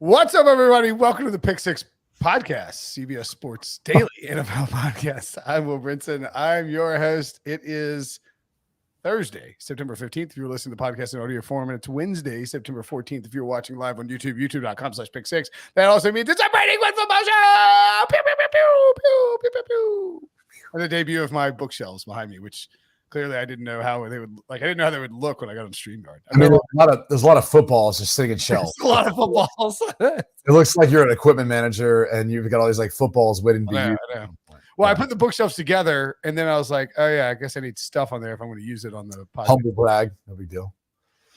What's up, everybody? Welcome to the Pick Six Podcast, CBS Sports Daily NFL Podcast. I'm Will Brinson. I'm your host. It is Thursday, September 15th. If you're listening to the podcast in audio form, and it's Wednesday, September 14th. If you're watching live on YouTube, youtube.com/pick6. That also means it's a Brady Quinn Football Show. Pew, pew, pew, pew, pew, pew, pew, pew. And the debut of my bookshelves behind me, which clearly I didn't know how they would like. I didn't know how they would look when I got on StreamYard. There's a lot of footballs just sitting in shelves. A lot of footballs. It looks like you're an equipment manager and you've got all these like footballs waiting to be used. I know. Well, I put the bookshelves together, and then I was like, "Oh yeah, I guess I need stuff on there if I'm going to use it on the podcast." Humble brag, no big deal.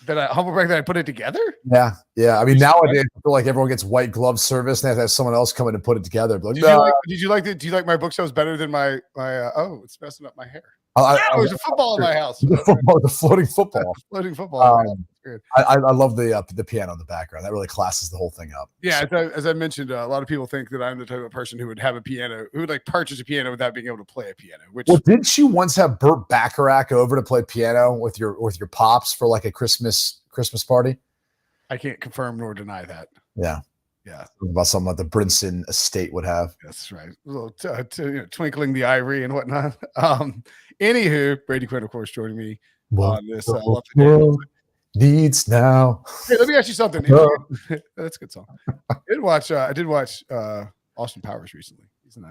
Humble brag that I put it together. Yeah. I mean, nowadays I feel like everyone gets white glove service, and they have to have someone else come in and put it together. But do you like my bookshelves better than my? Oh, it's messing up my hair. There's a football in my house. The floating football. Floating football. I love the piano in the background. That really classes the whole thing up. Yeah, as I mentioned, a lot of people think that I'm the type of person who would have a piano, who would like purchase a piano without being able to play a piano. Didn't you once have Burt Bacharach over to play piano with your pops for like a Christmas party? I can't confirm nor deny that. Yeah. About something like the Brinson estate would have. That's right. A little twinkling the ivory and whatnot. Anywho, Brady Quinn, of course, joining me on this. World needs now. Hey, let me ask you something. That's a good song. I did watch Austin Powers recently.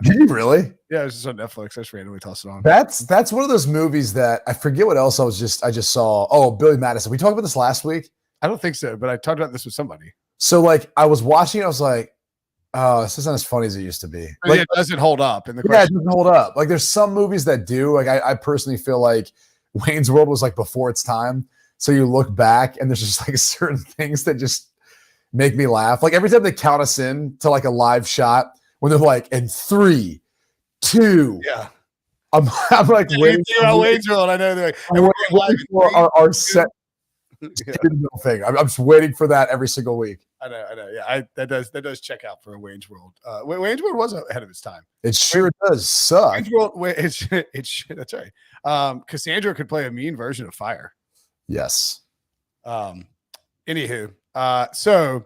Did you really? Yeah, it was just on Netflix. I just randomly tossed it on. That's one of those movies that I forget what else I just saw. Oh, Billy Madison. We talked about this last week. I don't think so, but I talked about this with somebody. So like I was watching it, I was like, oh, this isn't as funny as it used to be. Like, it doesn't hold up. It doesn't hold up. Like there's some movies that do. Like I personally feel like Wayne's World was like before its time. So you look back and there's just like certain things that just make me laugh. Like every time they count us in to like a live shot when they're like, in 3, 2. Yeah. I'm like waiting for Wayne's World. I know they're like our set. Thing. I'm just waiting for that every single week. I know. Yeah, that does check out for a Wayne's World. Wayne's World was ahead of its time. It sure does suck. Wayne's World, that's right. Cassandra could play a mean version of Fire. Yes. Anywho, so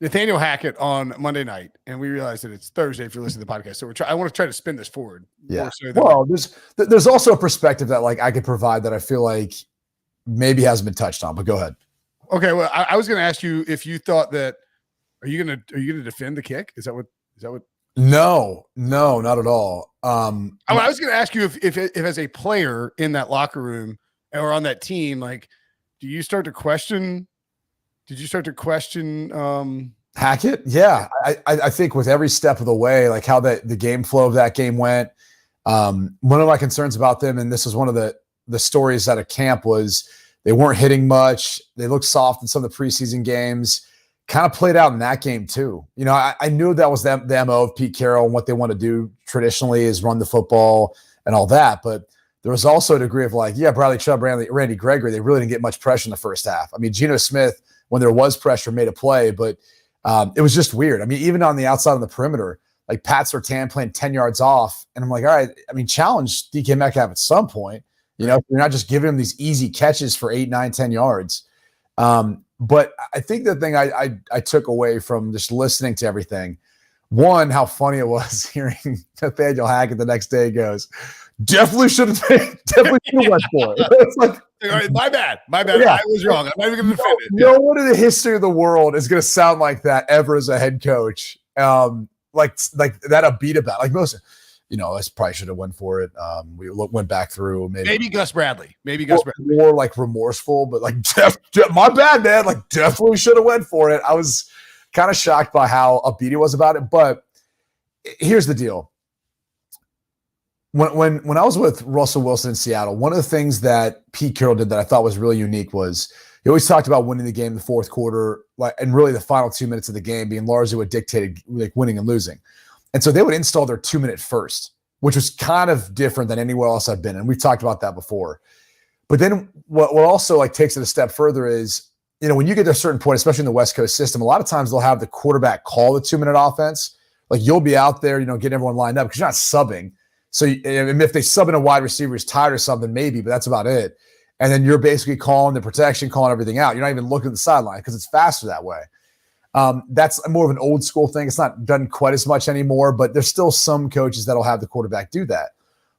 Nathaniel Hackett on Monday night, and we realized that it's Thursday if you're listening to the podcast. So I want to try to spin this forward. Yeah. Well, there's also a perspective that like I could provide that I feel like maybe hasn't been touched on, but go ahead. Okay. Well, I was going to ask you if you thought that, are you going to defend the kick? Is that what? No, not at all. I was going to ask you if as a player in that locker room or on that team, like, did you start to question Hackett? Yeah. I think with every step of the way, like how the game flow of that game went, one of my concerns about them, and this was one of the stories out of camp, was they weren't hitting much. They looked soft in some of the preseason games. Kind of played out in that game too. You know, I knew that was the MO of Pete Carroll, and what they want to do traditionally is run the football and all that. But there was also a degree of like, Bradley Chubb, Randy Gregory, they really didn't get much pressure in the first half. I mean, Geno Smith, when there was pressure, made a play, but it was just weird. I mean, even on the outside of the perimeter, like Pat Surtain playing 10 yards off, and I'm like, all right, I mean, challenge DK Metcalf at some point. You know, you're not just giving him these easy catches for 8, 9, 10 yards. But I think the thing I took away from just listening to everything, one, how funny it was hearing Nathaniel Hackett the next day goes, definitely should have went for it. It's like, my bad. Yeah. I was wrong. I'm not even going to defend it. No one in the history of the world is going to sound like that ever as a head coach. Like that upbeat about like most. You know, I probably should have went for it. We went back through maybe Gus Bradley, more like remorseful, but like my bad, man. Like definitely should have went for it. I was kind of shocked by how upbeat he was about it. But here's the deal: when I was with Russell Wilson in Seattle, one of the things that Pete Carroll did that I thought was really unique was he always talked about winning the game in the fourth quarter, like, and really the final 2 minutes of the game being largely what dictated like winning and losing. And so they would install their 2-minute first, which was kind of different than anywhere else I've been. And we've talked about that before. But then what takes it a step further is, you know, when you get to a certain point, especially in the West Coast system, a lot of times they'll have the quarterback call the 2-minute offense. Like you'll be out there, you know, getting everyone lined up because you're not subbing. So if they sub in a wide receiver who's tired or something, maybe, but that's about it. And then you're basically calling the protection, calling everything out. You're not even looking at the sideline because it's faster that way. That's more of an old school thing. It's not done quite as much anymore, but there's still some coaches that'll have the quarterback do that.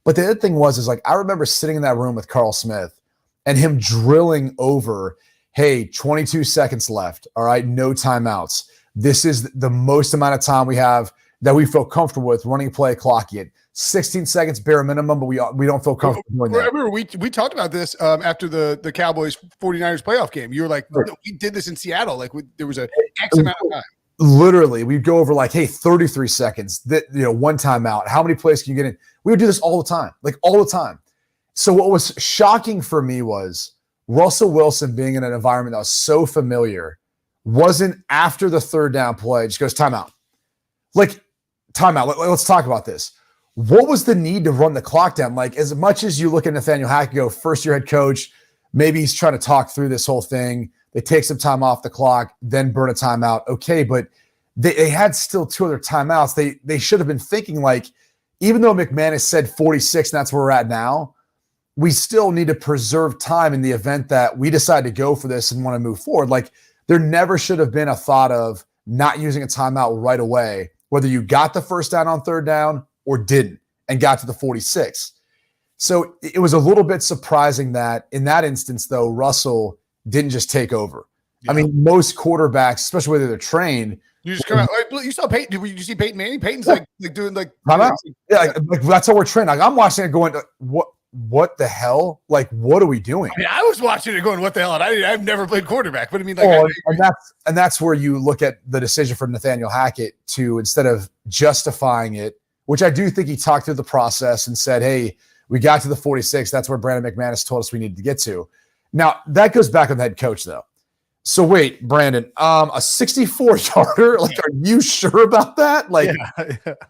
But the other thing is like, I remember sitting in that room with Carl Smith and him drilling over, hey, 22 seconds left. All right, no timeouts. This is the most amount of time we have that we feel comfortable with running play clock in. 16 seconds bare minimum, but we don't feel comfortable doing that. Remember, we talked about this after the Cowboys 49ers playoff game. You were like, no, we did this in Seattle. Like there was a X amount of time. Literally, we'd go over like, hey, 33 seconds, one timeout. How many plays can you get in? We would do this all the time, like all the time. So what was shocking for me was Russell Wilson being in an environment that was so familiar wasn't after the third down play, just goes timeout. Like, timeout. Let's talk about this. What was the need to run the clock down? Like, as much as you look at Nathaniel Hackett, go first-year head coach, maybe he's trying to talk through this whole thing. They take some time off the clock, then burn a timeout. Okay, but they had still 2 other timeouts. They should have been thinking, like, even though McManus said 46, and that's where we're at now, we still need to preserve time in the event that we decide to go for this and want to move forward. Like, there never should have been a thought of not using a timeout right away, whether you got the first down on third down or didn't and got to the 46. So it was a little bit surprising that in that instance, though, Russell didn't just take over. Yeah. I mean, most quarterbacks, especially whether they're trained, you just come out. Like, you saw Peyton. Did you see Peyton Manning? Peyton's like doing like yeah, like that's how we're trained. Like, I'm watching it going, what the hell? Like, what are we doing? I mean, I was watching it going, what the hell? And I've never played quarterback, but I mean, like, and that's where you look at the decision from Nathaniel Hackett to, instead of justifying it, which I do think he talked through the process and said, hey, we got to the 46. That's where Brandon McManus told us we needed to get to. Now, that goes back on the head coach, though. So wait, Brandon, a 64-yarder? Like, are you sure about that? Like,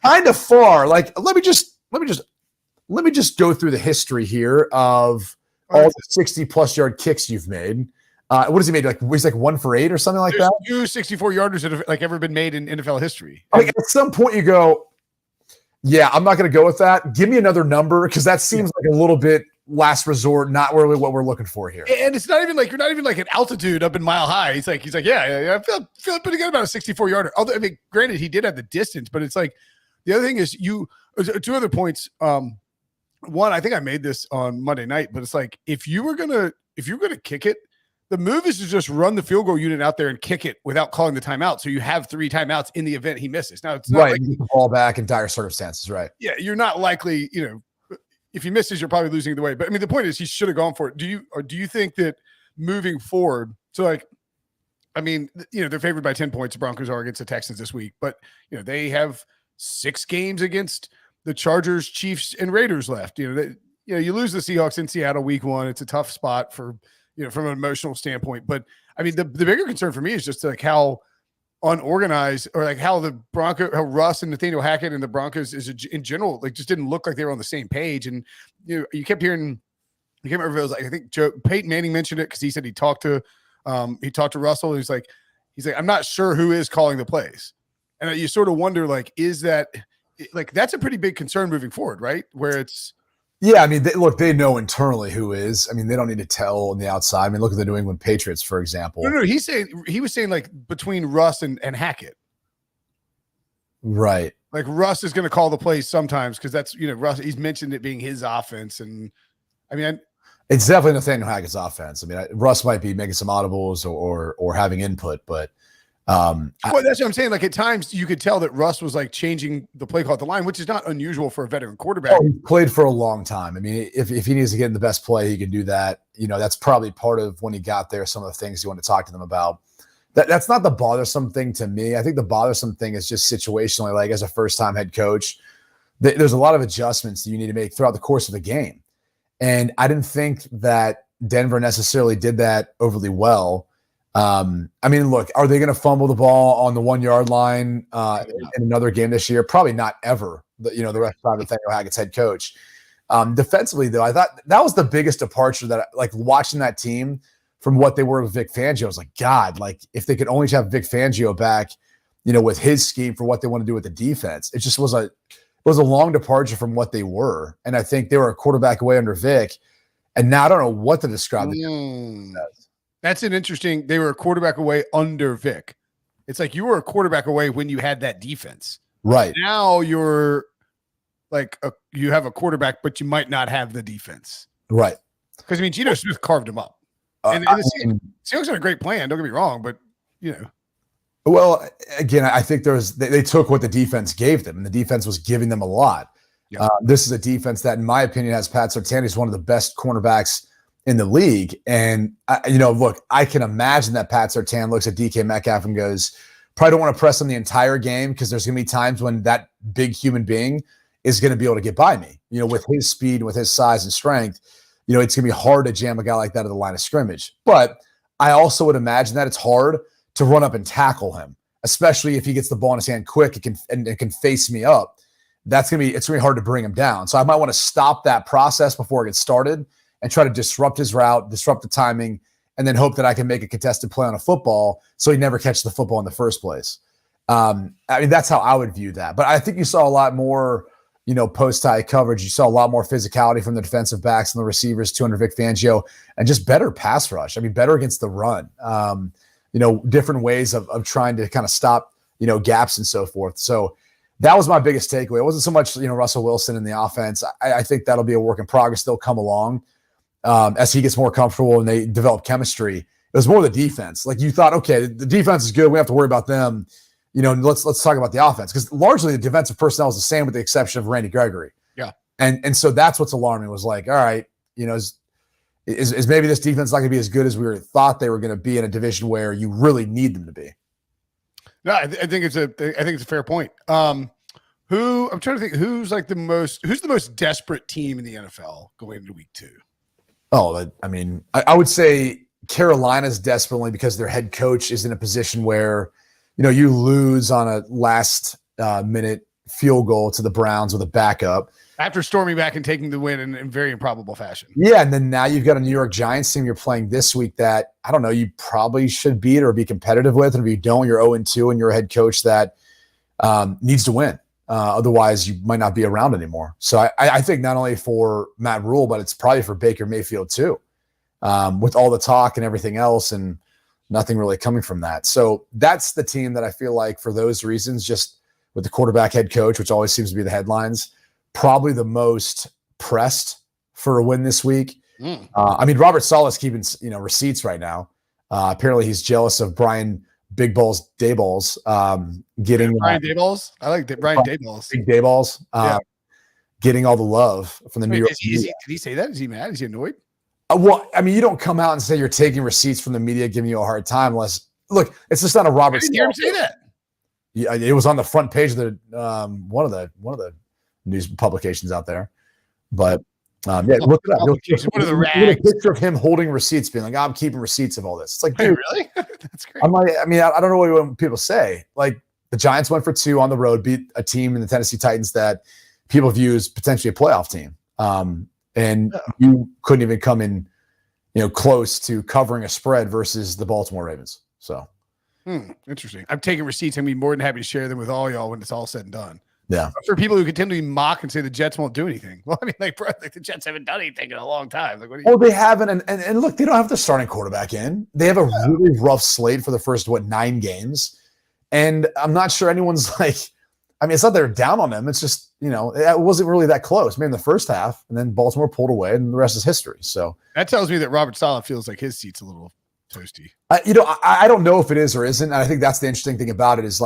kind of far. Like, let me just go through the history here of all the 60-plus yard kicks you've made. What has he made? Like, he's like 1 for 8 or something like that? 2 64-yarders that have like ever been made in NFL history. Like, at some point you go, yeah, I'm not going to go with that. Give me another number, because that seems like a little bit last resort, not really what we're looking for here. And it's not even like, you're not even like at altitude up in Mile High. He's like, yeah, I feel pretty good about a 64-yarder. Although, I mean, granted, he did have the distance, but it's like, the other thing is 2 other points. One, I think I made this on Monday night, but it's like, if you were gonna kick it, the move is to just run the field goal unit out there and kick it without calling the timeout. So you have 3 timeouts in the event he misses. Now, it's not right. like You get the ball back in dire circumstances, right? Yeah, you're not likely, if he misses, you're probably losing either way. But I mean, the point is, he should have gone for it. Do you think that moving forward? So, like, I mean, they're favored by 10 points. The Broncos are against the Texans this week, but they have 6 games against the Chargers, Chiefs, and Raiders left. You lose the Seahawks in Seattle week 1. It's a tough spot for from an emotional standpoint. But I mean, the bigger concern for me is just like how unorganized, or like how how Russ and Nathaniel Hackett and the Broncos is in general, like, just didn't look like they were on the same page. And you kept hearing, I can't remember if it was like, I think Peyton Manning mentioned it, because he said he talked to Russell, and he's like, I'm not sure who is calling the plays. And you sort of wonder, like, is that, like, that's a pretty big concern moving forward, right? Where it's, yeah, I mean, they know internally who is. I mean, they don't need to tell on the outside. I mean, look at the New England Patriots, for example. No, he was saying like between Russ and Hackett. Right. Like, Russ is going to call the plays sometimes, because that's, Russ, he's mentioned it being his offense. And I mean, it's definitely Nathaniel Hackett's offense. I mean, Russ might be making some audibles or having input, but well, that's what I'm saying. Like, at times you could tell that Russ was like changing the play call at the line, which is not unusual for a veteran quarterback. He played for a long time. I mean, if he needs to get in the best play, he can do that. That's probably part of when he got there, some of the things you want to talk to them about. That's not the bothersome thing to me. I think the bothersome thing is just situationally, like, as a first-time head coach, there's a lot of adjustments that you need to make throughout the course of the game. And I didn't think that Denver necessarily did that overly well. I mean, look, are they going to fumble the ball on the 1-yard line in another game this year? Probably not ever. The rest of the time, Nathaniel Hackett's head coach. Defensively, though, I thought that was the biggest departure that, like, watching that team from what they were with Vic Fangio. I was like, God, like, if they could only have Vic Fangio back, with his scheme for what they want to do with the defense, it just was a long departure from what they were. And I think they were a quarterback away under Vic. And now I don't know what to describe. That's an interesting. They were a quarterback away under Vic. It's like you were a quarterback away when you had that defense. Right. Now you're like you have a quarterback, but you might not have the defense. Right. Because, I mean, Geno Smith carved him up. And the Seahawks had a great plan. Don't get me wrong, but, Well, again, I think they took what the defense gave them, and the defense was giving them a lot. Yeah. This is a defense that, in my opinion, has Pat Surtain is one of the best cornerbacks in the league. And, look, I can imagine that Pat Surtain looks at DK Metcalf and goes, probably don't want to press him the entire game because there's going to be times when that big human being is going to be able to get by me, with his speed and with his size and strength. It's going to be hard to jam a guy like that at the line of scrimmage. But I also would imagine that it's hard to run up and tackle him, especially if he gets the ball in his hand quick and it can face me up. It's going to be hard to bring him down. So I might want to stop that process before it gets started and try to disrupt his route, disrupt the timing, and then hope that I can make a contested play on a football so he never catches the football in the first place. That's how I would view that. But I think you saw a lot more, post-tie coverage. You saw a lot more physicality from the defensive backs and the receivers, under Vic Fangio, and just better pass rush. Better against the run. Different ways of trying to kind of stop, gaps and so forth. So that was my biggest takeaway. It wasn't so much, Russell Wilson in the offense. I think that'll be a work in progress. They'll come along as he gets more comfortable and they develop chemistry. It was more the defense. Like you thought, okay, the defense is good. We don't have to worry about them. Let's talk about the offense, because largely the defensive personnel is the same with the exception of Randy Gregory. Yeah. And so that's what's alarming, was like, all right, is maybe this defense not going to be as good as we thought they were going to be in a division where you really need them to be. No, I think it's a fair point. I'm trying to think who's the most desperate team in the NFL going into week 2? Oh, I would say Carolina's desperately because their head coach is in a position where, you lose on a last minute field goal to the Browns with a backup. After storming back and taking the win in very improbable fashion. Yeah, and then now you've got a New York Giants team you're playing this week that, I don't know, you probably should beat or be competitive with. And if you don't, you're 0-2 and you're a head coach that needs to win. Otherwise, you might not be around anymore. So I think not only for Matt Rule, but it's probably for Baker Mayfield too, with all the talk and everything else and nothing really coming from that. So that's the team that I feel like, for those reasons, just with the quarterback head coach, which always seems to be the headlines, probably the most pressed for a win this week. Robert Saleh's keeping receipts right now. Apparently he's jealous of Brian Big Balls Dayballs getting Brian Dayballs. I like Brian Dayballs. Big Dayballs getting all the love from the New York. Did he say that? Is he mad? Is he annoyed? You don't come out and say you're taking receipts from the media giving you a hard time unless, look, it's just not a Robert. I didn't hear him say that. Yeah, it was on the front page of the one of the news publications out there. But look it up. One of the rags. Get a picture of him holding receipts, being like, I'm keeping receipts of all this. It's like, dude, really? That's great. I'm like, I don't know what people say. Like, the Giants went for 2 on the road, beat a team in the Tennessee Titans that people view as potentially a playoff team. And you couldn't even come in, close to covering a spread versus the Baltimore Ravens. So interesting. I'm taking receipts. I'd be more than happy to share them with all y'all when it's all said and done. Yeah. For people who continually mock and say the Jets won't do anything. Well, the Jets haven't done anything in a long time. They haven't. And look, they don't have the starting quarterback in. They have a really rough slate for the first, 9 games. And I'm not sure anyone's it's not that they're down on them. It's just, it wasn't really that close. In the first half, and then Baltimore pulled away, and the rest is history. So that tells me that Robert Saleh feels like his seat's a little toasty. I don't know if it is or isn't. And I think that's the interesting thing about it is,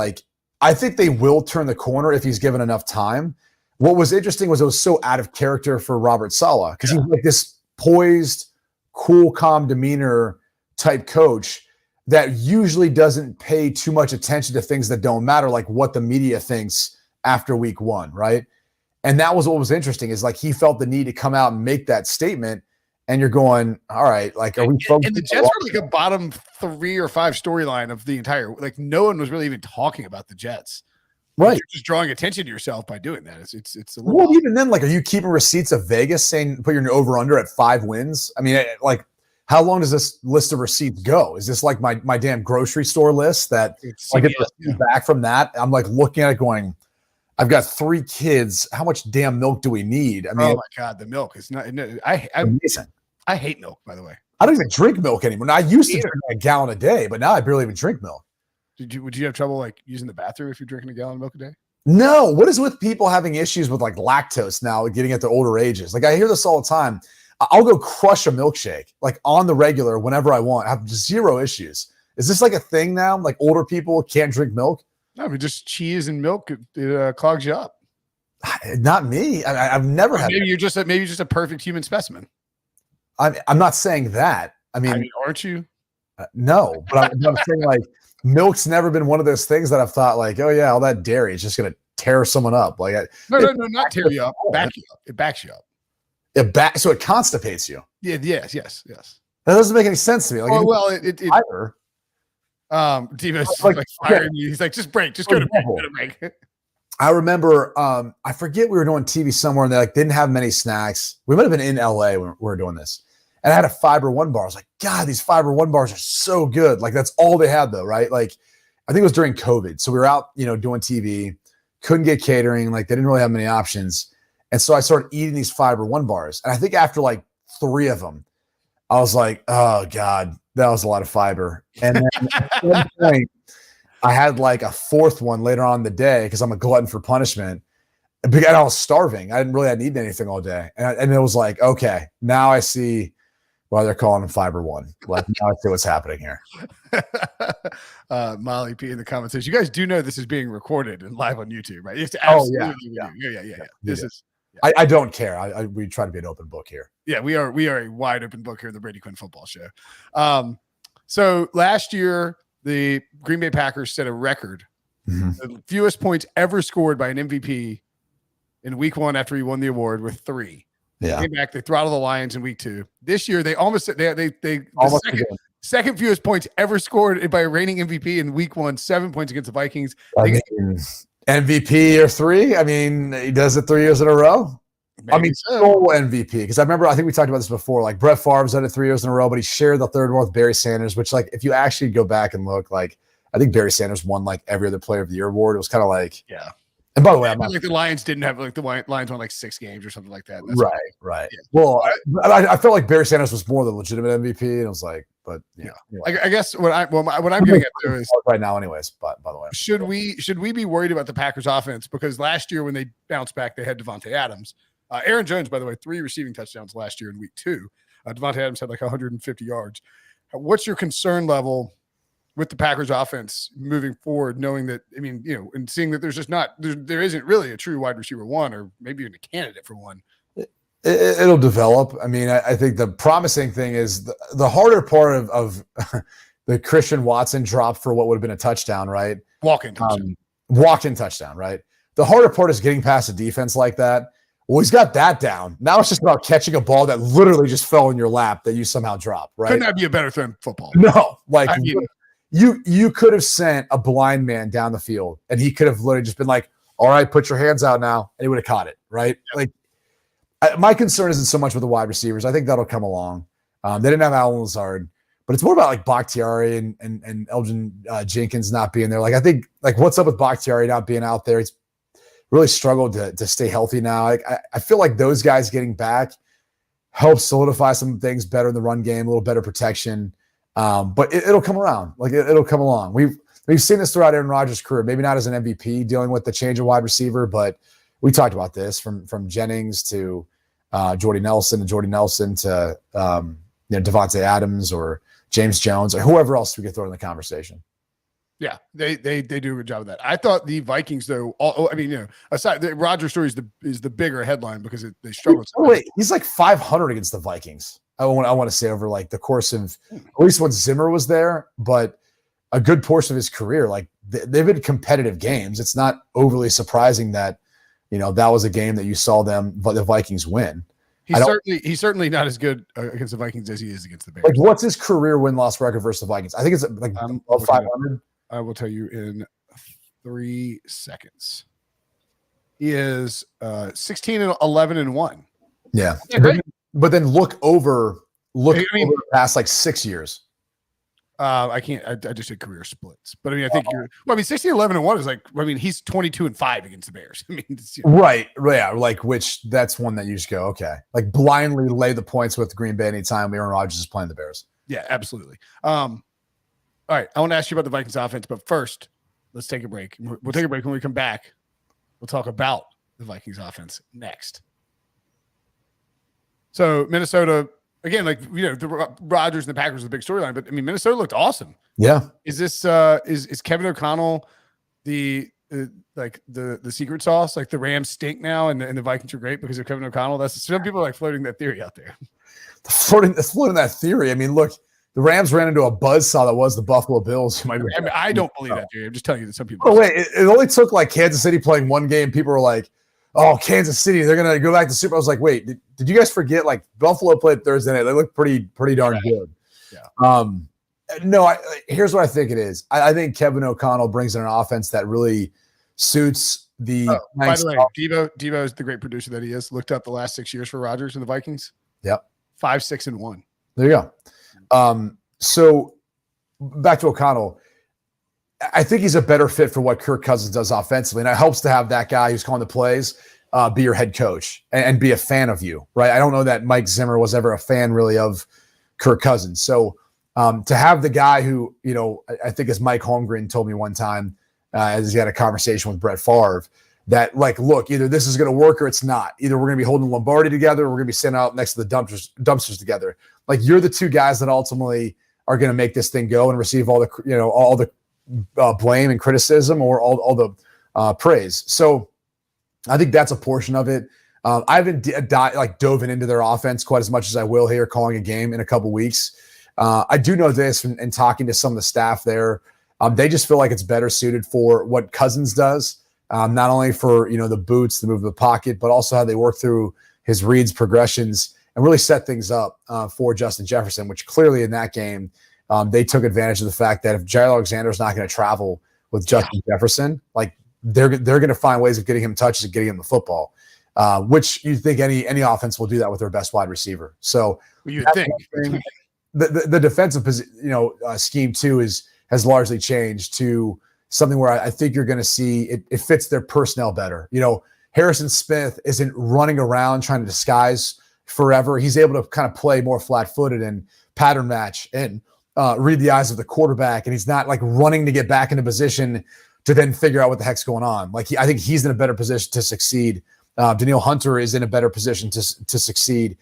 I think they will turn the corner if he's given enough time. What was interesting was it was so out of character for Robert Saleh, because he's like this poised, cool, calm demeanor type coach that usually doesn't pay too much attention to things that don't matter, like what the media thinks after week 1, right? And that was what was interesting, is he felt the need to come out and make that statement. And you're going, all right, are we focused? And the Jets were a bottom 3 or 5 storyline of the entire, no one was really even talking about the Jets. Right. You're just drawing attention to yourself by doing that. It's a little even then, are you keeping receipts of Vegas saying put your over under at 5 wins? How long does this list of receipts go? Is this my damn grocery store list that I get back from that? I'm looking at it going, I've got 3 kids. How much damn milk do we need? Oh my God, the milk is not. Amazing. I hate milk, by the way. I don't even drink milk anymore. Now, I used to drink a gallon a day, but now I barely even drink milk. Would you have trouble like using the bathroom if you're drinking a gallon of milk a day? No. What is with people having issues with like lactose now, getting at their older ages? Like I hear this all the time. I'll go crush a milkshake like on the regular whenever I want. I have zero issues. Is this like a thing now? Like older people can't drink milk? No, I mean just cheese and milk it clogs you up. Not me. I've never had. Maybe you're just a perfect human specimen. I'm not saying that. I mean aren't you? No, but I'm saying like milk's never been one of those things that I've thought like, oh yeah, all that dairy is just gonna tear someone up. Like no, not tear you up. Back you up. It backs you up. So it constipates you. Yeah. Yes. That doesn't make any sense to me. Like, Demo's like firing you. He's like, just break. Just go to break. I remember, I forget we were doing TV somewhere and they like didn't have many snacks. We might have been in LA when we were doing this. And I had a Fiber One bar. I was like, God, these Fiber One bars are so good. Like that's all they had though, right? Like I think it was during COVID. So we were out, doing TV, couldn't get catering. Like they didn't really have many options. And so I started eating these Fiber One bars. And I think after like 3 of them, I was like, oh God, that was a lot of fiber. And then at some point, I had like a 4th one later on in the day because I'm a glutton for punishment. And I was starving. I didn't really have eaten anything all day. And it was like, okay, now I see why they're calling them Fiber One. Like now I see what's happening here. Molly P in the comments says, you guys do know this is being recorded and live on YouTube, right? You have to yeah. This is. I don't care. We try to be an open book here. Yeah, we are a wide open book here at the Brady Quinn Football Show. So last year, the Green Bay Packers set a record. The fewest points ever scored by an MVP in week 1 after he won the award with 3. Yeah. They came back, they throttled the Lions in week 2. This year, they second fewest points ever scored by a reigning MVP in week 1, 7 points against the Vikings. MVP or 3. I mean, he does it 3 years in a row. Maybe sole MVP. Because I think we talked about this before. Like Brett Favre's done it 3 years in a row, but he shared the 3rd one with Barry Sanders, which like if you actually go back and look, like I think Barry Sanders won like every other Player of the Year award. It was kind of like And by the way, like the Lions didn't have like the Lions won like 6 games or something like that. That's right. Yeah. Well, I felt like Barry Sanders was more the legitimate MVP, and it was like, but I guess what I'm getting at there is right now, anyways. But by the way, should we be worried about the Packers offense because last year when they bounced back, they had Devontae Adams, Aaron Jones, by the way, 3 receiving touchdowns last year in week 2. Devontae Adams had like 150 yards. What's your concern level with the Packers offense moving forward, knowing that, and seeing that there's just there isn't really a true wide receiver 1 or maybe even a candidate for 1? It'll develop. I mean, I think the promising thing is the harder part of the Christian Watson drop for what would have been a touchdown, right? Walk-in touchdown, right? The harder part is getting past a defense like that. Well, he's got that down. Now it's just about catching a ball that literally just fell in your lap that you somehow dropped, right? Couldn't that be a better throw in football? No. Like you could have sent a blind man down the field and he could have literally just been like, all right, put your hands out now. And he would have caught it, right? Yep. Like my concern isn't so much with the wide receivers. I think that'll come along. They didn't have Alan Lazard, but it's more about like Bakhtiari and Elgin Jenkins not being there. Like I think like what's up with Bakhtiari not being out there? He's really struggled to stay healthy now. Like I feel like those guys getting back helps solidify some things better in the run game, a little better protection. But it'll come around. Like it'll come along. We've seen this throughout Aaron Rodgers' career. Maybe not as an MVP dealing with the change of wide receiver, but we talked about this from Jennings to Jordy Nelson to Devontae Adams or James Jones or whoever else we could throw in the conversation. Yeah, they do a good job of that. I thought the Vikings, though. Aside the Rodgers story is the bigger headline because they struggled. Wait, he's like 500 against the Vikings. I want to say over like the course of at least when Zimmer was there, but a good portion of his career. Like they've been competitive games. It's not overly surprising that that was a game that you saw the Vikings win. He's certainly not as good against the Vikings as he is against the Bears. Like what's his career win-loss record versus the Vikings? I think it's like 500. I will tell you in 3 seconds. He is 16-11-1. Yeah. But then look over the past like 6 years. I can't. I just did career splits, but I think 16-11-1 is like. He's 22-5 against the Bears. Right. Yeah. Like that's one that you just go, okay, like blindly lay the points with Green Bay anytime Aaron Rodgers is playing the Bears. Yeah, absolutely. All right, I want to ask you about the Vikings offense, but first, let's take a break. We'll take a break. When we come back, we'll talk about the Vikings offense next. So Minnesota, again, the Rodgers and the Packers are the big storyline, but I mean, Minnesota looked awesome. Yeah. Is this is Kevin O'Connell the secret sauce? Like the Rams stink now and the Vikings are great because of Kevin O'Connell? That's some people are like floating that theory out there. Floating that theory. I mean, look, the Rams ran into a buzzsaw that was the Buffalo Bills. I don't believe that theory. I'm just telling you that some people. Oh, wait, it only took like Kansas City playing one game. People were like, oh, Kansas City, they're going to go back to Super. I was like, wait, did you guys forget? Like Buffalo played Thursday night. They looked pretty darn good. Yeah. No, here's what I think it is. I think Kevin O'Connell brings in an offense that really suits the. By the way, Debo is the great producer that he is. Looked up the last 6 years for Rodgers and the Vikings. Yep. 5, 6, and 1. There you go. So back to O'Connell. I think he's a better fit for what Kirk Cousins does offensively. And it helps to have that guy who's calling the plays be your head coach and be a fan of you, right? I don't know that Mike Zimmer was ever a fan really of Kirk Cousins. So to have the guy who, I think as Mike Holmgren told me one time as he had a conversation with Brett Favre, that like, look, either this is going to work or it's not. Either we're going to be holding Lombardi together or we're going to be sitting out next to the dumpsters together. Like you're the two guys that ultimately are going to make this thing go and receive all the blame and criticism or all the praise. So I think that's a portion of it. I haven't dove into their offense quite as much as I will here calling a game in a couple weeks. I do know this and talking to some of the staff there. They just feel like it's better suited for what Cousins does. Not only for, the boots, the move of the pocket, but also how they work through his reads, progressions, and really set things up for Justin Jefferson, which clearly in that game, they took advantage of the fact that if Jair Alexander's not going to travel with Justin Jefferson, like they're going to find ways of getting him touches and getting him the football, which you think any offense will do that with their best wide receiver. So you think the defensive scheme too has largely changed to something where I think you're going to see it fits their personnel better. Harrison Smith isn't running around trying to disguise forever. He's able to kind of play more flat-footed and pattern match and read the eyes of the quarterback. And he's not like running to get back into position to then figure out what the heck's going on. Like I think he's in a better position to succeed. Danielle Hunter is in a better position to succeed,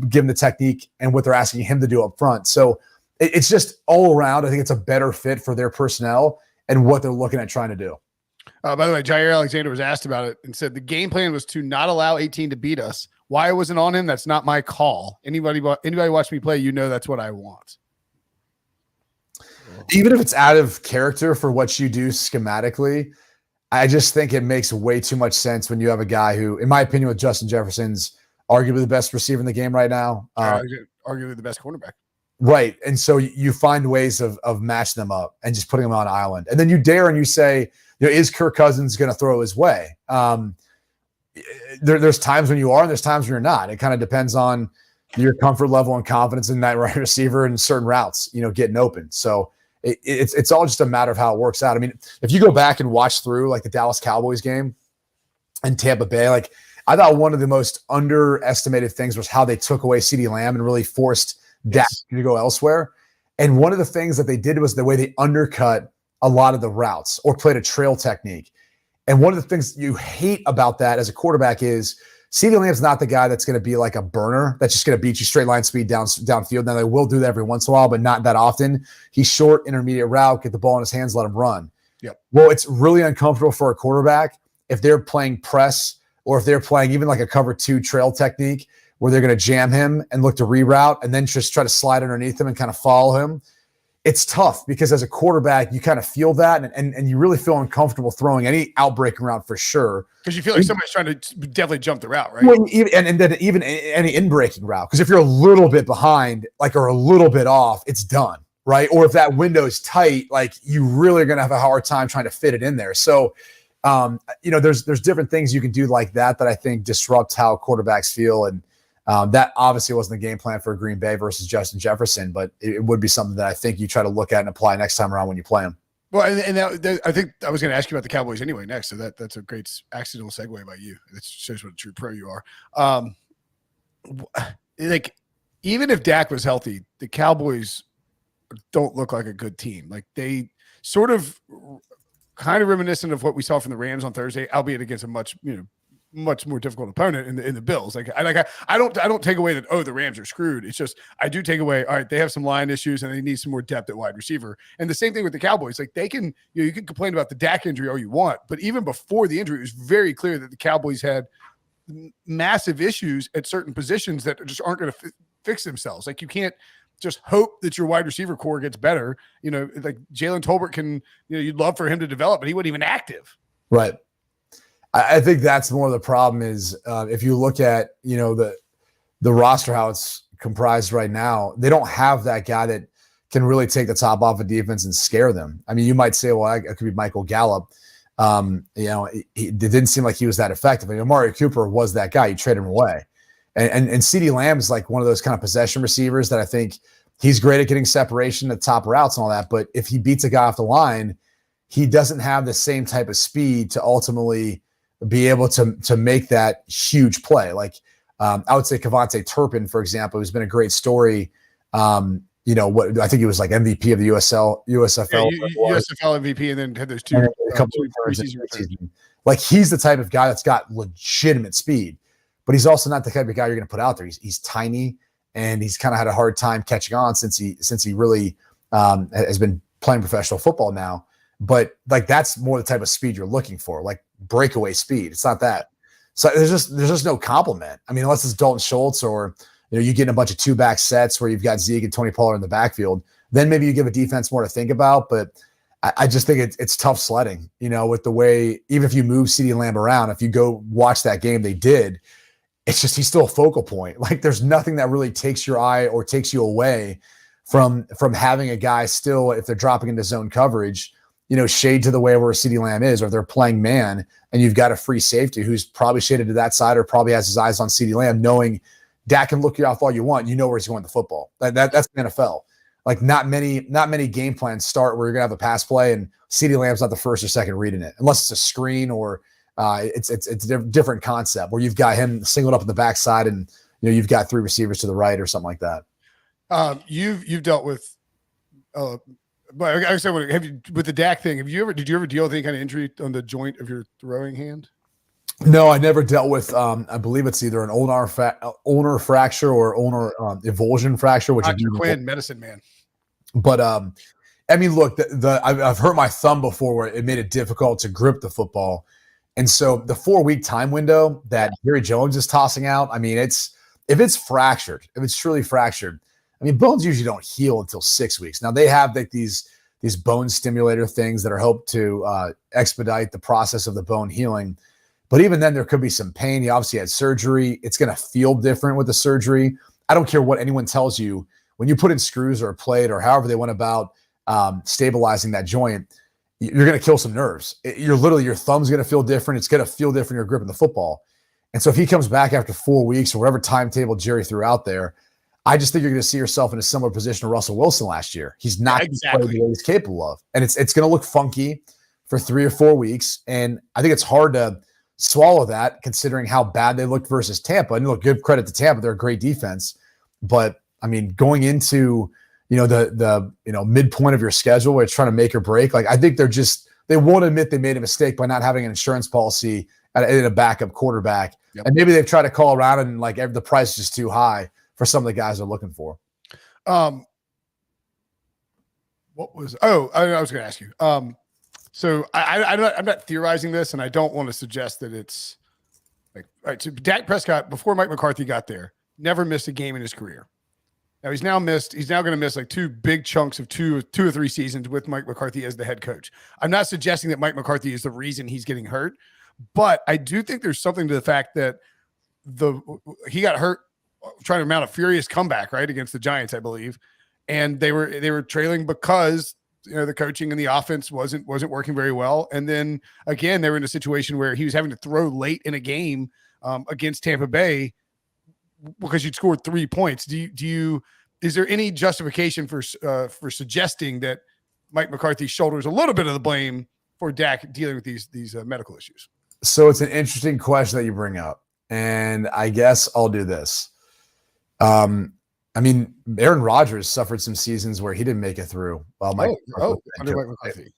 given the technique and what they're asking him to do up front. So it's just all around. I think it's a better fit for their personnel and what they're looking at trying to do. By the way, Jair Alexander was asked about it and said the game plan was to not allow 18 to beat us. Why it wasn't on him, that's not my call. Anybody watch me play, that's what I want. Even if it's out of character for what you do schematically, I just think it makes way too much sense when you have a guy who, in my opinion, with Justin Jefferson's arguably the best receiver in the game right now. Arguably the best cornerback. Right. And so you find ways of matching them up and just putting them on an island. And then you dare and you say, is Kirk Cousins going to throw his way? There's times when you are and there's times when you're not. It kind of depends on your comfort level and confidence in that right receiver and certain routes, getting open. So it's all just a matter of how it works out. I mean, if you go back and watch through like the Dallas Cowboys game and Tampa Bay, like I thought one of the most underestimated things was how they took away CeeDee Lamb and really forced Dak to go elsewhere. And one of the things that they did was the way they undercut a lot of the routes or played a trail technique. And one of the things you hate about that as a quarterback is CeeDee Lamb's not the guy that's going to be like a burner that's just going to beat you straight line speed downfield. Now they will do that every once in a while, but not that often. He's short, intermediate route, get the ball in his hands, let him run. Yep. Well, it's really uncomfortable for a quarterback if they're playing press or if they're playing even like a cover 2 trail technique where they're going to jam him and look to reroute and then just try to slide underneath him and kind of follow him. It's tough because as a quarterback, you kind of feel that and you really feel uncomfortable throwing any outbreaking route for sure. Because you feel like somebody's trying to definitely jump the route, right? And then even any in-breaking route. Because if you're a little bit behind, or a little bit off, it's done, right? Or if that window is tight, you really are going to have a hard time trying to fit it in there. So, there's different things you can do like that I think disrupt how quarterbacks feel. And that obviously wasn't the game plan for Green Bay versus Justin Jefferson, but it would be something that I think you try to look at and apply next time around when you play him. Well, I think I was going to ask you about the Cowboys anyway next, so that's a great accidental segue by you. That shows what a true pro you are. Even if Dak was healthy, the Cowboys don't look like a good team. Like they sort of kind of reminiscent of what we saw from the Rams on Thursday, albeit against a much more difficult opponent in the Bills. I don't take away that, oh, the Rams are screwed. It's just I do take away, all right, they have some line issues and they need some more depth at wide receiver. And the same thing with the Cowboys. Like they can, you can complain about the Dak injury all you want, but even before the injury, it was very clear that the Cowboys had massive issues at certain positions that just aren't going to fix themselves. Like you can't just hope that your wide receiver core gets better. Like Jalen Tolbert can, you'd love for him to develop, but he wasn't even active. Right. I think that's more of the problem is if you look at, the roster, how it's comprised right now, they don't have that guy that can really take the top off of defense and scare them. I mean, you might say, well, it could be Michael Gallup. It didn't seem like he was that effective. I mean, Amari Cooper was that guy. You trade him away. And CeeDee Lamb is like one of those kind of possession receivers that I think he's great at getting separation at top routes and all that. But if he beats a guy off the line, he doesn't have the same type of speed to ultimately be able to make that huge play. Like I would say Kevontae Turpin, for example, has been a great story. What I think he was like MVP of the USFL. USFL MVP, and then had those two preseason. Like he's the type of guy that's got legitimate speed, but he's also not the type of guy you're going to put out there. He's tiny, and he's kind of had a hard time catching on since he really has been playing professional football now. But like that's more the type of speed you're looking for, like breakaway speed. It's not that. So there's just no compliment. I mean, unless it's Dalton Schultz or you get in a bunch of 2-back sets where you've got Zeke and Tony Pollard in the backfield, then maybe you give a defense more to think about. But I just think it's tough sledding, with the way, even if you move CeeDee Lamb around, if you go watch that game they did, it's just he's still a focal point. Like there's nothing that really takes your eye or takes you away from having a guy still, if they're dropping into zone coverage, shade to the way where CeeDee Lamb is, or they're playing man, and you've got a free safety who's probably shaded to that side or probably has his eyes on CeeDee Lamb, knowing Dak can look you off all you want. Where he's going with the football. That's the NFL. Like not many game plans start where you're gonna have a pass play and CeeDee Lamb's not the first or second reading it, unless it's a screen or it's a different concept where you've got him singled up in the backside and you've got 3 receivers to the right or something like that. You've dealt with. But I said, with the Dak thing, did you ever deal with any kind of injury on the joint of your throwing hand? No, I never dealt with. I believe it's either an ulnar fracture or ulnar avulsion fracture, which Dr. Quinn, medicine man. But I mean, look, I've hurt my thumb before where it made it difficult to grip the football, and so the 4-week time window that Jerry Jones is tossing out. I mean, if it's truly fractured. I mean, bones usually don't heal until 6 weeks. Now they have like these bone stimulator things that are hoped to expedite the process of the bone healing. But even then, there could be some pain. He obviously had surgery. It's going to feel different with the surgery. I don't care what anyone tells you. When you put in screws or a plate or however they went about stabilizing that joint, you're going to kill some nerves. Your thumb's going to feel different. It's going to feel different. You're gripping the football. And so if he comes back after 4 weeks or whatever timetable Jerry threw out there, I just think you're going to see yourself in a similar position to Russell Wilson last year. He's not exactly the way he's capable of. And it's going to look funky for 3 or 4 weeks. And I think it's hard to swallow that considering how bad they looked versus Tampa. And look, give credit to Tampa. They're a great defense. But I mean, going into, the midpoint of your schedule where it's trying to make or break, like I think they won't admit they made a mistake by not having an insurance policy in a backup quarterback. Yep. And maybe they've tried to call around and like the price is just too high for some of the guys they're looking for. I was going to ask you. So I'm not theorizing this, and I don't want to suggest that it's like, all right, so Dak Prescott, before Mike McCarthy got there, never missed a game in his career. Now he's now going to miss like 2 big chunks of two or 3 seasons with Mike McCarthy as the head coach. I'm not suggesting that Mike McCarthy is the reason he's getting hurt, but I do think there's something to the fact that he got hurt trying to mount a furious comeback, right, against the Giants, I believe. And they were trailing because the coaching and the offense wasn't working very well. And then again, they were in a situation where he was having to throw late in a game against Tampa Bay because you'd scored 3 points. Is there any justification for suggesting that Mike McCarthy shoulders a little bit of the blame for Dak dealing with these medical issues? So it's an interesting question that you bring up, and I guess I'll do this. And I mean, Aaron Rodgers suffered some seasons where he didn't make it through. Well, under Mike McCarthy.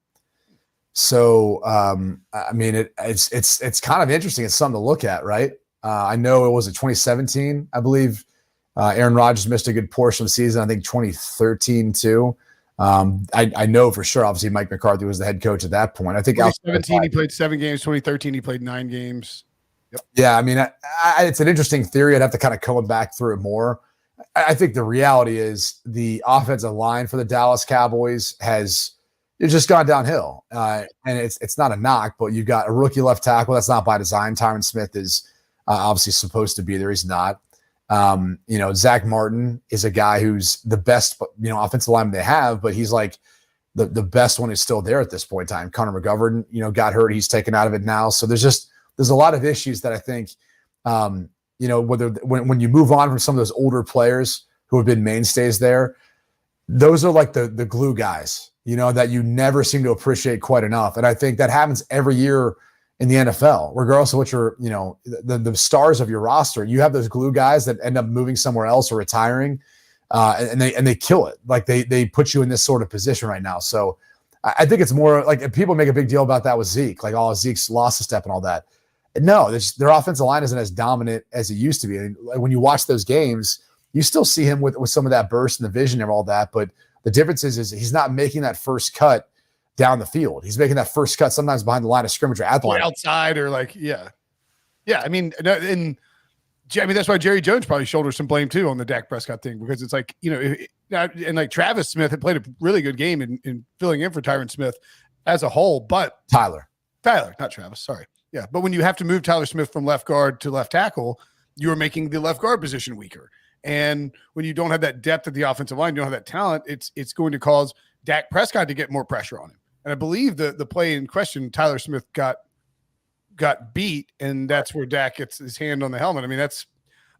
So, I mean, it's kind of interesting. It's something to look at, right? I know it was in 2017, I believe. Aaron Rodgers missed a good portion of the season. I think 2013 too. I know for sure. Obviously, Mike McCarthy was the head coach at that point. I think 2017 he played 7 games. 2013 he played 9 games. Yep. Yeah, I mean, it's an interesting theory. I'd have to kind of come back through it more. I think the reality is the offensive line for the Dallas Cowboys has just gone downhill, and it's not a knock, but you've got a rookie left tackle. That's not by design. Tyron Smith is obviously supposed to be there. He's not. Zach Martin is a guy who's the best, offensive lineman they have, but he's like the best one who's still there at this point in time. Connor McGovern, got hurt. He's taken out of it now. So there's a lot of issues that I think, whether when you move on from some of those older players who have been mainstays there, those are like the glue guys, that you never seem to appreciate quite enough. And I think that happens every year in the NFL, regardless of what your, the stars of your roster. You have those glue guys that end up moving somewhere else or retiring, and they kill it. Like they put you in this sort of position right now. So I think it's more like people make a big deal about that with Zeke, like Zeke's lost a step and all that. No, their offensive line isn't as dominant as it used to be. And when you watch those games, you still see him with some of that burst and the vision and all that. But the difference is he's not making that first cut down the field. He's making that first cut sometimes behind the line of scrimmage or at the line. Outside or Yeah. I mean, that's why Jerry Jones probably shoulders some blame too on the Dak Prescott thing, because it's like, and like Travis Smith had played a really good game in filling in for Tyron Smith as a whole, but Tyler, not Travis. Sorry. Yeah. But when you have to move Tyler Smith from left guard to left tackle, you are making the left guard position weaker. And when you don't have that depth at the offensive line, you don't have that talent, it's going to cause Dak Prescott to get more pressure on him. And I believe the play in question, Tyler Smith got beat, and that's where Dak gets his hand on the helmet. I mean, that's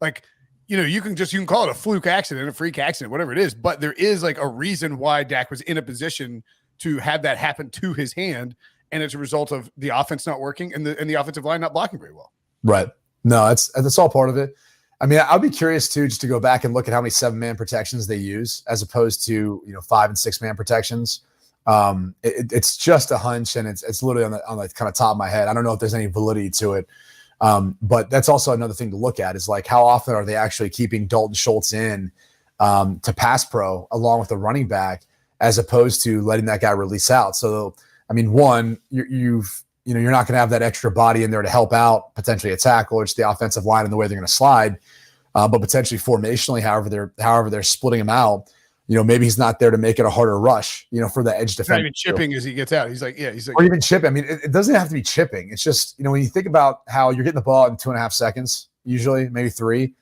like, you can call it a fluke accident, a freak accident, whatever it is, but there is like a reason why Dak was in a position to have that happen to his hand, and it's a result of the offense not working and the offensive line not blocking very well. Right. No, that's all part of it. I mean, I'll be curious too, just to go back and look at how many 7-man protections they use as opposed to 5 and 6-man protections. It's just a hunch, and it's literally on the kind of top of my head. I don't know if there's any validity to it. But that's also another thing to look at is like, how often are they actually keeping Dalton Schultz in to pass pro along with the running back, as opposed to letting that guy release out? So, I mean, one, you're not going to have that extra body in there to help out potentially a tackle or just the offensive line and the way they're going to slide, but potentially formationally, however they're splitting him out. Maybe he's not there to make it a harder rush, for the edge defense. Not even chipping as he gets out. He's like, or even chipping. I mean, it doesn't have to be chipping. It's just, when you think about how you're getting the ball in 2.5 seconds, usually maybe 3,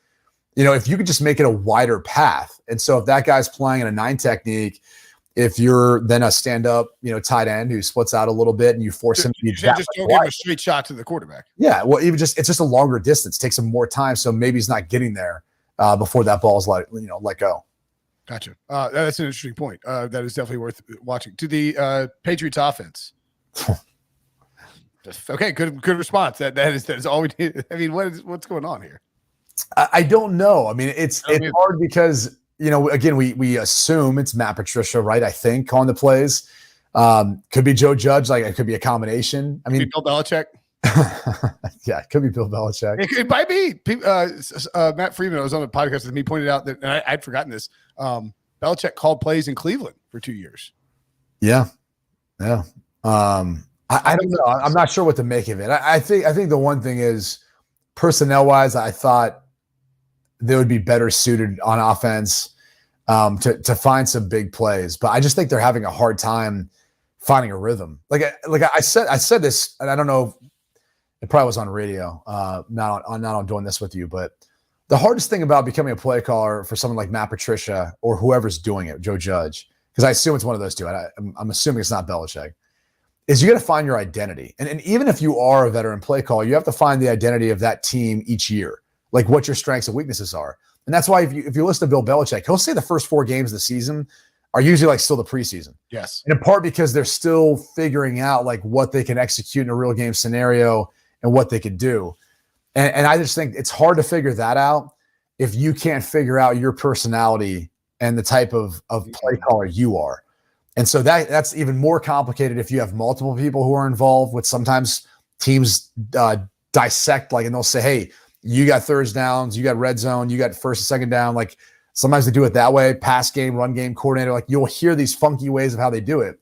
if you could just make it a wider path. And so if that guy's playing in a 9 technique, if you're then a stand-up, tight end who splits out a little bit and you force him to be just don't give him a straight shot to the quarterback. Yeah, well, it's just a longer distance, takes him more time, so maybe he's not getting there before that ball is let go. Gotcha. That's an interesting point. That is definitely worth watching. To the Patriots offense. Okay, good response. That is all we need. I mean, what's going on here? I don't know. I mean, it's hard because again, we assume it's Matt Patricia, right? I think calling the plays. Could be Joe Judge. Like, it could be a combination. I mean, Bill Belichick. Yeah, it could be Bill Belichick. It might be. Matt Freeman, I was on a podcast with him. He pointed out that, and I'd forgotten this. Belichick called plays in Cleveland for 2 years. Yeah. I don't know. I'm not sure what to make of it. I think the one thing is, personnel wise, I thought they would be better suited on offense to find some big plays, but I just think they're having a hard time finding a rhythm. Like I said this, and I don't know. It probably was on radio, not on doing this with you, but the hardest thing about becoming a play caller for someone like Matt Patricia or whoever's doing it, Joe Judge, because I assume it's one of those two. I'm assuming it's not Belichick, is you got to find your identity. And even if you are a veteran play caller, you have to find the identity of that team each year, like what your strengths and weaknesses are. And that's why if you listen to Bill Belichick, he'll say the first 4 games of the season are usually like still the preseason. Yes. And in part because they're still figuring out like what they can execute in a real game scenario and what they could do. And I just think it's hard to figure that out. if you can't figure out your personality and the type of play caller you are. And so that's even more complicated if you have multiple people who are involved, with sometimes teams dissect, like, and they'll say, hey, you got third downs, you got red zone, you got first and second down. Like sometimes they do it that way, pass game, run game coordinator. Like you'll hear these funky ways of how they do it.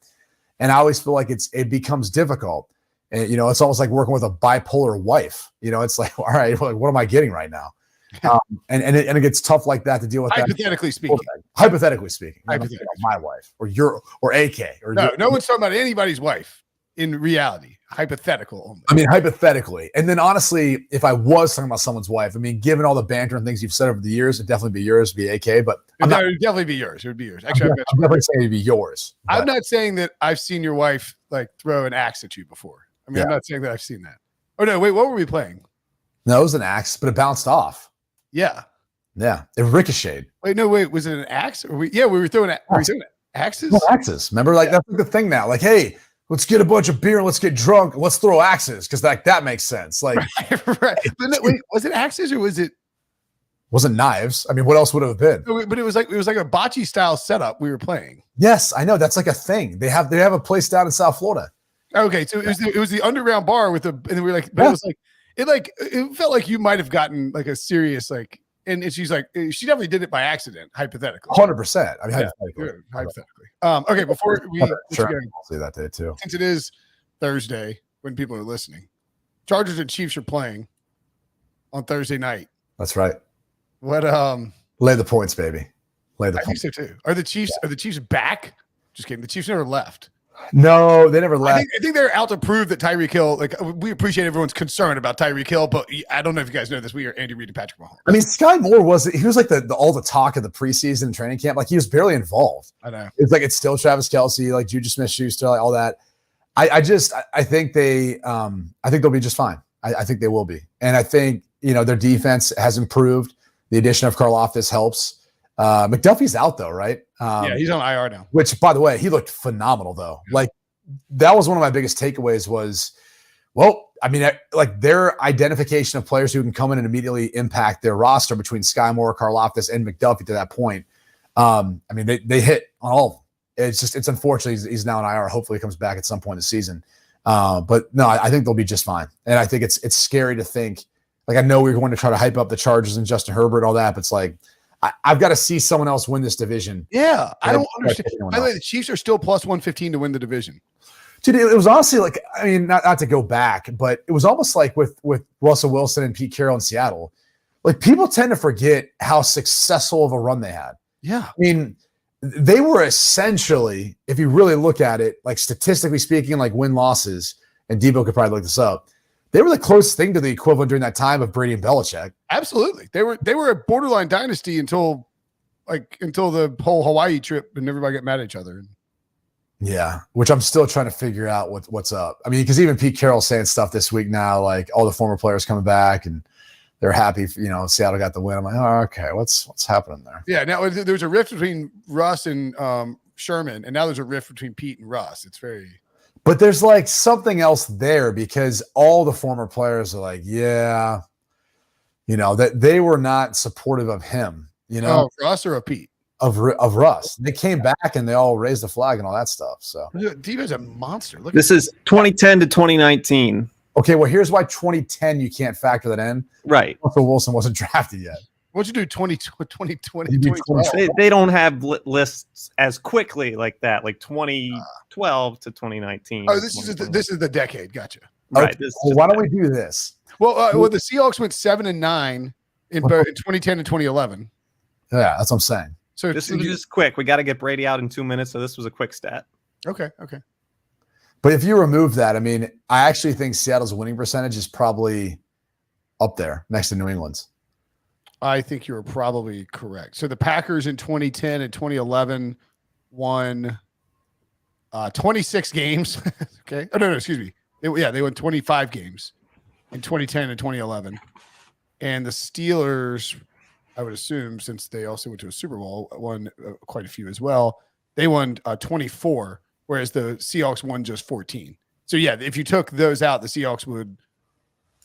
And I always feel like it becomes difficult. And, it's almost like working with a bipolar wife. It's like, all right, what am I getting right now? And it gets tough like that to deal with. Hypothetically speaking. Hypothetically speaking. My wife or AK. No one's talking about anybody's wife in reality. Hypothetical only. I mean, hypothetically. And then honestly, if I was talking about someone's wife, I mean, given all the banter and things you've said over the years, it'd definitely be yours, be AK, but it would definitely be yours. It would be yours. Actually, I'm definitely saying it'd be yours. I'm not saying that I've seen your wife like throw an axe at you before. I mean, I'm not saying that I've seen that. Oh no, wait, what were we playing? No, it was an axe, but it bounced off. Yeah. It ricocheted. Wait, was it an axe? We were throwing axes? No, axes. Remember, that's like the thing now. Like, hey, let's get a bunch of beer, let's get drunk, and let's throw axes, because that makes sense. Like, right. But no, wait, was it axes or was it? Wasn't knives. I mean, what else would it have been? But it was like a bocce style setup we were playing. Yes, I know. That's like a thing. They have a place down in South Florida. Okay, so it was the underground bar and we were like, but it was like it felt like you might have gotten like a serious like. And she's like, she definitely did it by accident, hypothetically. 100%. I mean, hypothetically. Okay, before we sure, I'll see that day too. Since it is Thursday when people are listening, Chargers and Chiefs are playing on Thursday night. That's right. What? Lay the points, baby. Lay the points. I think so too. Are the Chiefs back? Just kidding. The Chiefs never left. No, they never left. I think they're out to prove that Tyreek Hill, like, we appreciate everyone's concern about Tyreek Hill, but I don't know if you guys know this. We are Andy Reid and Patrick Mahomes. I mean, Sky Moore was like all the talk of the preseason training camp. Like, he was barely involved. I know. It's like, it's still Travis Kelce, like Juju Smith-Schuster, like all that. I think they'll be just fine. I think they will be. And I think, their defense has improved. The addition of Karlaftis helps. McDuffie's out though, right? Yeah, he's on IR now. Which, by the way, he looked phenomenal though. Yeah. Like, that was one of my biggest takeaways was, well, I mean, like their identification of players who can come in and immediately impact their roster between Sky Moore, Karlaftis, and McDuffie to that point. I mean, they hit on all of them. It's unfortunate he's now in IR. Hopefully he comes back at some point in the season. But no, I think they'll be just fine. And I think it's scary to think, like, I know we're going to try to hype up the Chargers and Justin Herbert and all that, but it's like, I've got to see someone else win this division. Yeah, I don't understand. By the way, the Chiefs are still plus 115 to win the division. Dude, it was honestly like, I mean, not to go back, but it was almost like with Russell Wilson and Pete Carroll in Seattle. Like, people tend to forget how successful of a run they had. Yeah. I mean, they were essentially, if you really look at it, like statistically speaking, like win-losses, and Debo could probably look this up, they were the closest thing to the equivalent during that time of Brady and Belichick. Absolutely. They were a borderline dynasty until the whole Hawaii trip and everybody got mad at each other. Yeah, which I'm still trying to figure out what's up. I mean, because even Pete Carroll's saying stuff this week now, like all the former players coming back and they're happy, Seattle got the win. I'm like, oh, okay, what's happening there? Yeah, now there's a rift between Russ and Sherman, and now there's a rift between Pete and Russ. It's very... But there's like something else there, because all the former players are like, yeah, that they were not supportive of him, of Russ or of Pete? Of Russ. They came back and they all raised the flag and all that stuff. So Debo's a monster. This is 2010 to 2019. Okay, well, here's why 2010 you can't factor that in. Right. Russell Wilson wasn't drafted yet. What'd you do 2020, 2012? They don't have lists as quickly like that, like 2012 to 2019. Oh, this is the decade. Gotcha. Right. Okay. Well, why don't we do this? Well, the Seahawks went 7-9 in 2010 and 2011. Yeah, that's what I'm saying. So this is just quick. We got to get Brady out in 2 minutes, so this was a quick stat. Okay. But if you remove that, I mean, I actually think Seattle's winning percentage is probably up there next to New England's. I think you're probably correct. So the Packers in 2010 and 2011 won 26 games. Okay. Oh, no, excuse me. They won 25 games in 2010 and 2011. And the Steelers, I would assume, since they also went to a Super Bowl, won quite a few as well. They won 24, whereas the Seahawks won just 14. So, yeah, if you took those out, the Seahawks would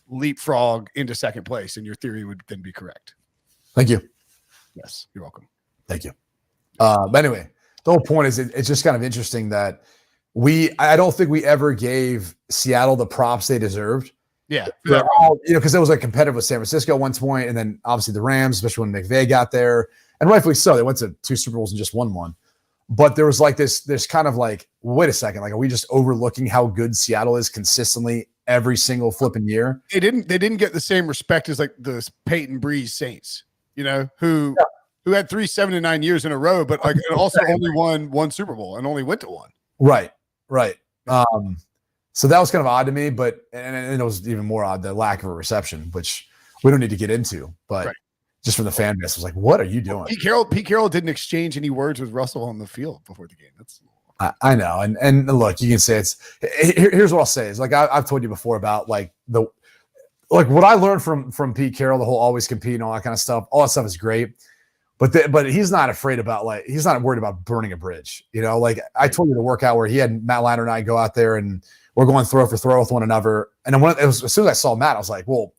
leapfrog into second place, and your theory would then be correct. Thank you. Yes, you're welcome. Thank you. But anyway, the whole point is it's just kind of interesting that I don't think we ever gave Seattle the props they deserved. Yeah. Because it was like competitive with San Francisco at one point, and then obviously the Rams, especially when McVay got there, and rightfully so. They went to 2 Super Bowls and just won one. But there was like this kind of like, wait a second, like, are we just overlooking how good Seattle is consistently every single flipping year? They didn't get the same respect as like the Peyton Breeze Saints, who had 3 7-9 years in a row, but like and also only won 1 Super Bowl and only went to 1. Right. So that was kind of odd to me, but and it was even more odd, the lack of a reception, which we don't need to get into, but just from the fan base, I was like, what are you doing? Pete Carroll didn't exchange any words with Russell on the field before the game. I know. And look, you can say here's what I'll say is like, I've told you before about like what I learned from Pete Carroll, the whole always compete and all that kind of stuff. All that stuff is great. But he's not afraid about he's not worried about burning a bridge. Like I told you the workout where he had Matt Leinart and I go out there and we're going throw for throw with one another. And then as soon as I saw Matt, I was like, well,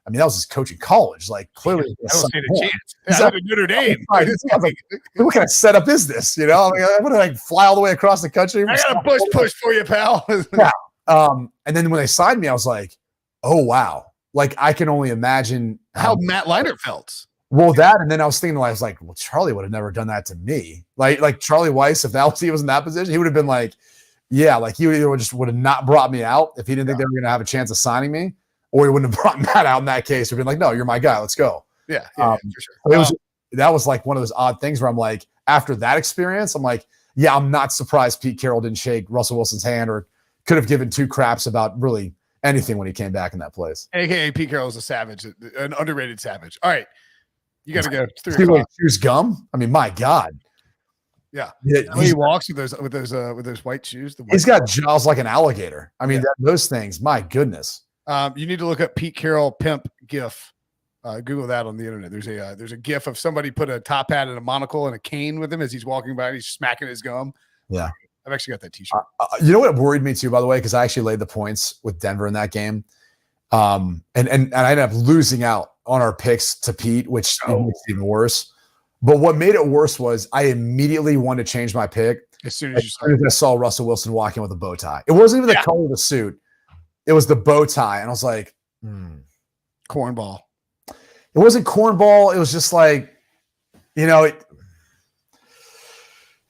I mean, that was his coach in college. Like clearly, I don't stand a chance. I was at Notre Dame. I was like, what kind of setup is this? I'm going to fly all the way across the country. I got a push for you, pal. Yeah. And then when they signed me, I was like, oh wow. Like I can only imagine how Matt Leinart felt. Well, that, and then I was thinking, I was like, well, Charlie would have never done that to me. Like Charlie Weiss, if he was in that position, he would have been like, yeah, like he would have not brought me out if he didn't think they were going to have a chance of signing me, or he wouldn't have brought Matt out in that case. Or been like, no, you're my guy, let's go. Yeah, for sure. That was like one of those odd things where I'm like, after that experience, I'm like, yeah, I'm not surprised Pete Carroll didn't shake Russell Wilson's hand or could have given 2 craps about really anything when he came back in that place. AKA Pete Carroll is a savage, an underrated savage. All right. You got to go. 3 o'clock. Choose gum. I mean, my God. Yeah. He walks with those white shoes. He's got jaws like an alligator. I mean, those things. My goodness. You need to look up Pete Carroll pimp GIF. Google that on the internet. There's a GIF of somebody put a top hat and a monocle and a cane with him as he's walking by. And he's smacking his gum. Yeah. I've actually got that T-shirt. You know what worried me too, by the way, because I actually laid the points with Denver in that game, and I ended up losing out on our picks to Pete, which makes it even worse. But what made it worse was I immediately wanted to change my pick as soon as I saw Russell Wilson walking with a bow tie. It wasn't even the color of the suit; it was the bow tie, and I was like, cornball. It wasn't cornball. It was just like, it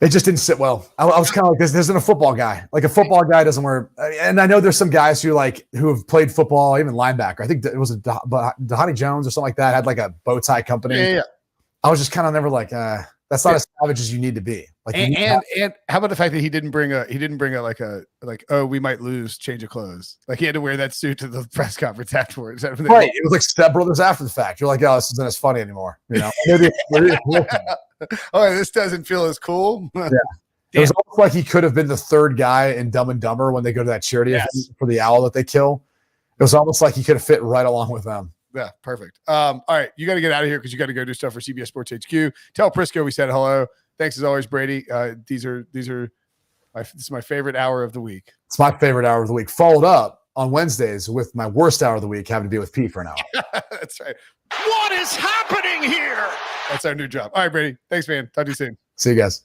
just didn't sit well. I was kind of like, this isn't a football guy. Like a football guy doesn't wear. And I know there's some guys who have played football, even linebacker. I think it was Dhani Jones or something like that had like a bow tie company. Yeah. I was just kind of never like, that's not as savage as you need to be. Like, and how about the fact that he didn't bring a we might lose change of clothes. Like he had to wear that suit to the press conference afterwards. Right. It was like Step Brothers after the fact. You're like, oh, this isn't as funny anymore. Oh, this doesn't feel as cool. Yeah. It was almost like he could have been the 3rd guy in Dumb and Dumber when they go to that charity event for the owl that they kill. It was almost like he could have fit right along with them. Yeah, perfect. All right, you got to get out of here because you got to go do stuff for CBS Sports HQ. Tell Prisco we said hello. Thanks as always, Brady. This is my favorite hour of the week. It's my favorite hour of the week. Followed up on Wednesdays with my worst hour of the week, having to be with Pete for an hour. That's right. What is happening here? That's our new job. All right, Brady. Thanks, man. Talk to you soon. See you guys.